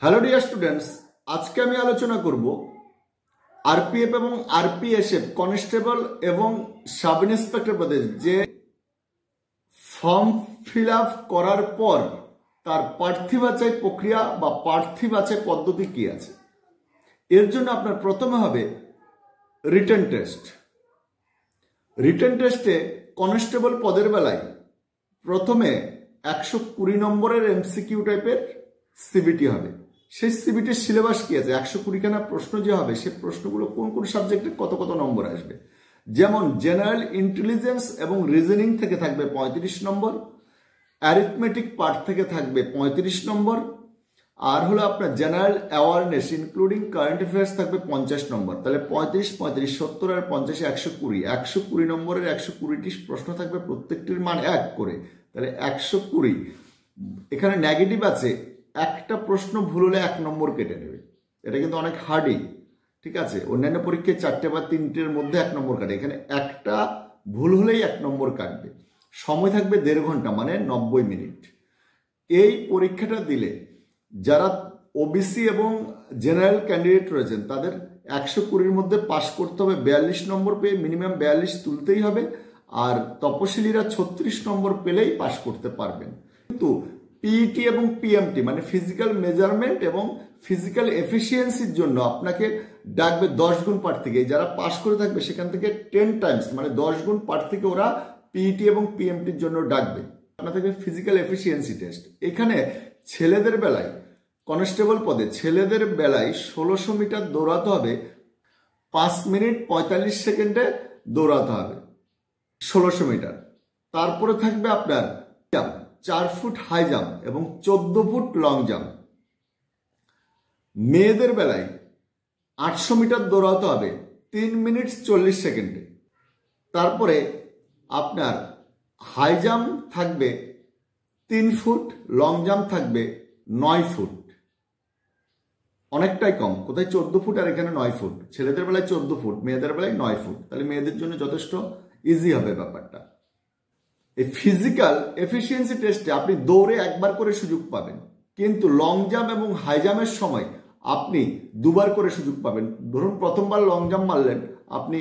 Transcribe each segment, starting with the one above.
Hello dear students, আজকে আমি আলোচনা করব আরপিএফ এবং আরপিএসএফ কনস্টেবল এবং সাব ইন্সপেক্টর পদে যে ফর্ম ফিল আপ করার পর তার প্রার্থী বাছাই প্রক্রিয়া বা প্রার্থী বাছাই পদ্ধতি কি আছে। এর জন্য আপনার প্রথমে হবে রিটেন টেস্ট। রিটেন টেস্টে কনস্টেবল পদের বেলায় প্রথমে 120 নম্বরের এমসিকিউ টাইপের সিবিটি হবে। সেই সিবিটির সিলেবাস কি আছে, 120খানা প্রশ্ন যে হবে সে প্রশ্নগুলো কোন কোন সাবজেক্টে কত কত নম্বর আসবে। যেমন জেনারেল ইন্টেলিজেন্স এবং রিজনিং থেকে থাকবে 35 নম্বর, অ্যারিথমেটিক পার্ট থেকে থাকবে 35 নম্বর, আর হলো আপনার general awareness including current affairs থাকবে 50 নম্বর। তাহলে 35, 35, 70 আর 50, 120 নম্বরের 120টি প্রশ্ন থাকবে, প্রত্যেকটির মান 1 করে। তাহলে 120। এখানে নেগেটিভ আছে, একটা প্রশ্ন ভুল হলে 1 নম্বর কেটে নেবে। এটা কিন্তু অনেক হার্ডই, ঠিক আছে। অন্যান্য পরীক্ষায় 4টে বা 3টের মধ্যে 1 নম্বর কাটে, এখানে একটা ভুল হলেই 1 নম্বর কাটবে। সময় থাকবে 1.5 ঘন্টা, মানে 90 মিনিট। এই পরীক্ষাটা দিলে যারা ওবিসি এবং জেনারেল ক্যান্ডিডেট রয়েছেন তাদের 120-র মধ্যে পাশ করতে হবে, 42 নম্বর পেয়ে মিনিমাম 42 তুলতেই হবে। আর তপশিলীরা 36 নম্বর পেলেই পাশ করতে পারবেন। কিন্তু পিইটি এবং পিএমটি মানে ফিজিক্যাল মেজারমেন্ট এবং ফিজিক্যাল এফিসিয়েন্সির জন্য আপনাকে ডাকবে 10 গুণ পার থেকে। যারা পাশ করে থাকবে সেখান থেকে 10 টাইমস মানে 10 গুণ পার থেকে ওরা পিইটি এবং পিএমটির জন্য ডাকবে। আপনার থেকে ফিজিক্যাল এফিসিয়েন্সি টেস্ট। এখানে ছেলেদের বেলায় কনস্টেবল পদে ছেলেদের বেলায় 1600 মিটার দৌড়াতে হবে, 5 মিনিট 45 সেকেন্ডে দৌড়াতে হবে 1600 মিটার। তারপরে থাকবে আপনার 4 ফুট হাই জাম্প এবং 14 ফুট লং জাম্প। মেয়েদের বেলায় 800 মিটার দৌড়াতে হবে 3 মিনিট 40 সেকেন্ডে। তারপরে আপনার হাই জাম্প থাকবে 3 ফুট, লং জাম্প থাকবে 9 ফুট। অনেকটাই কম, কোথায় 14 ফুট আর এখানে 9 ফুট। ছেলেদের বেলায় 14 ফুট, মেয়েদের বেলায় 9 ফুট। তাহলে মেয়েদের জন্য যথেষ্ট ইজি হবে ব্যাপারটা। এই ফিজিক্যাল এফিসিয়েন্সি টেস্টে আপনি দৌড়ে একবার করে সুযোগ পাবেন, কিন্তু লং জাম্প এবং হাই জাম্পের সময় আপনি দুবার করে সুযোগ পাবেন। ধরুন প্রথমবার লং জাম্প মারলেন, আপনি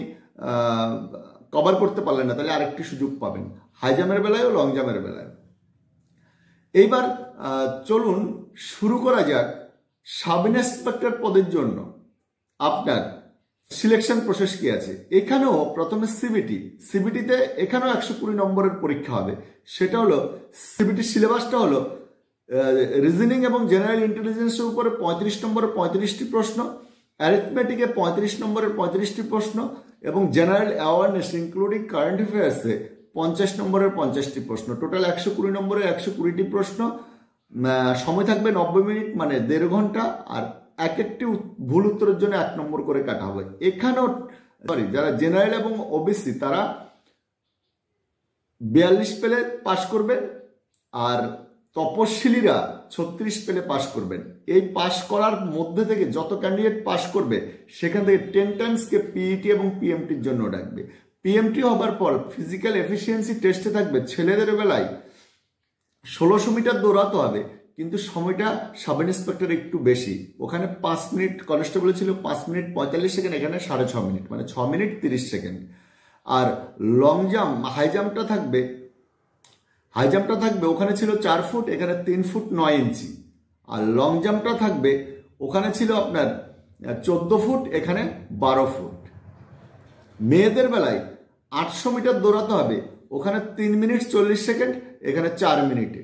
কভার করতে পারলেন না, তাহলে আরেকটি সুযোগ পাবেন হাই জাম্পের বেলায় ও লং জাম্পের বেলায়। এইবার চলুন শুরু করা যাক সাব ইন্সপেক্টর পদের জন্য আপনার সিলেকশন প্রসেস কি আছে। এখানেও প্রথমে সিবিটিতে এখানেও 120 নম্বরের পরীক্ষা হবে। সেটা হলো সিবিটির সিলেবাসটা হলো রিজনিং এবং জেনারেল ইন্টেলিজেন্সের উপরে 35 নম্বরের 35টি প্রশ্ন, অ্যারিথমেটিকে 35 নম্বরের 35টি প্রশ্ন এবং জেনারেল অ্যাওয়ারনেস ইনক্লুডিং কারেন্ট অ্যাফেয়ার্সে 50 নম্বরের 50টি প্রশ্ন। টোটাল 120 নম্বরের 120টি প্রশ্ন। সময় থাকবে 90 মিনিট মানে 1.5 ঘন্টা। আর এক একটি ভুল উত্তরের জন্য 1 নম্বর করে কাটা হবে। এখানেও যারা জেনারেল এবং ওবিসি তারা 42 পেলে পাশ করবেন, আর তপশিলীরা 36 পেলে পাশ করবেন। এই পাশ করার মধ্যে থেকে যত ক্যান্ডিডেট পাশ করবে সেখান থেকে 10 টাইমসকে পিইটি এবং পিএমটির জন্য ডাকবে। পিএমটি হবার পর ফিজিক্যাল এফিসিয়েন্সি টেস্টে থাকবে ছেলেদের বেলায় 1600 মিটার দৌড়াতে হবে, কিন্তু সময়টা সাব ইন্সপেক্টর একটু বেশি। ওখানে 5 মিনিট, কনস্টেবল ছিল 5 মিনিট 45 সেকেন্ড, এখানে 6.5 মিনিট মানে 6 মিনিট 30 সেকেন্ড। আর লং জাম্প হাই জাম্পটা থাকবে ওখানে ছিল 4 ফুট, এখানে 3 ফুট 9 ইঞ্চি। আর লং জাম্পটা থাকবে ওখানে ছিল আপনার 14 ফুট, এখানে 12 ফুট। মেয়েদের বেলায় 800 মিটার দৌড়াতে হবে, ওখানে 3 মিনিট 40 সেকেন্ড, এখানে 4 মিনিটে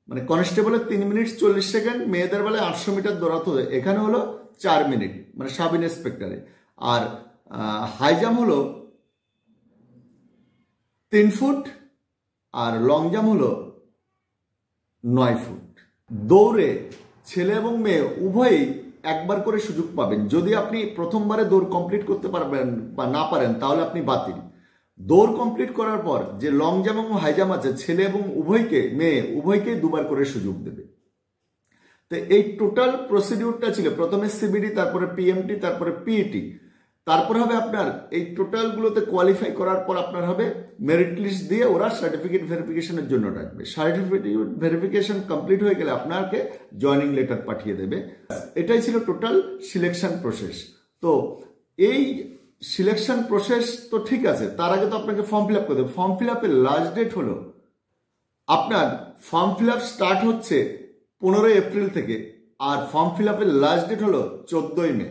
মানে কনস্টেবলের 3 মিনিট 40 সেকেন্ড, মেয়েদের বেলায় 800 মিটার দৌড়াতে হবে, এখানে হলো 4 মিনিট মানে সাব ইন্সপেক্টরে। আর হাই জাম্প হলো 3 ফুট আর লং জাম্প হলো 9 ফুট। দৌড়ে ছেলে এবং মেয়ে উভয়ই একবার করে সুযোগ পাবেন। যদি আপনি প্রথমবারে দৌড় কমপ্লিট করতে পারবেন বা না পারেন তাহলে আপনি বাতিল। দৌড় কমপ্লিট করার পর যে লং জাম্প এবং হাই জাম্প আছে ছেলে এবং মেয়ে উভয়কেই দুবার করে সুযোগ দেবে। তো এই টোটাল প্রসিডিউরটা ছিল প্রথমে সিবিডি, তারপরে পিএমটি, তারপরে পিইটি। তারপর হবে আপনার এই টোটালগুলোতে কোয়ালিফাই করার পর আপনার হবে মেরিট লিস্ট দিয়ে ওরা সার্টিফিকেট ভেরিফিকেশনের জন্য ডাকবে। সার্টিফিকেট ভেরিফিকেশন কমপ্লিট হয়ে গেলে আপনাকে জয়নিং লেটার পাঠিয়ে দেবে। এটাই ছিল টোটাল সিলেকশন প্রসেস। তো এই সিলেকশন প্রসেস তো ঠিক আছে, তার আগে তো আপনাকে ফর্ম ফিল আপ করতে হবে। ফর্ম ফিল আপের লাস্ট ডেট হলো আপনার, ফর্ম ফিল আপ স্টার্ট হচ্ছে 15 এপ্রিল থেকে, আর ফর্ম ফিল আপের লাস্ট ডেট হলো 14 মে।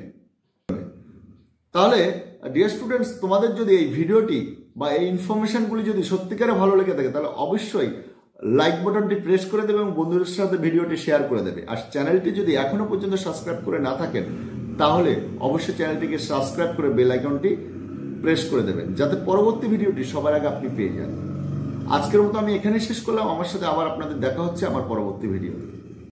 তাহলে ডিয়ার স্টুডেন্টস, তোমাদের যদি এই ভিডিওটি বা এই ইনফরমেশনগুলি যদি সত্যিকারে ভালো লেগে থাকে তাহলে অবশ্যই লাইক বাটনটি প্রেস করে দেবে এবং বন্ধুদের সাথে ভিডিওটি শেয়ার করে দেবে। আর চ্যানেলটি যদি এখনো পর্যন্ত সাবস্ক্রাইব করে না থাকেন তাহলে অবশ্যই চ্যানেলটিকে সাবস্ক্রাইব করে বেল আইকনটি প্রেস করে দেবেন, যাতে পরবর্তী ভিডিওটি সবার আগে আপনি পেয়ে যান। আজকের মতো আমি এখানেই শেষ করলাম। আমার সাথে আবার আপনাদের দেখা হচ্ছে আমার পরবর্তী ভিডিওতে।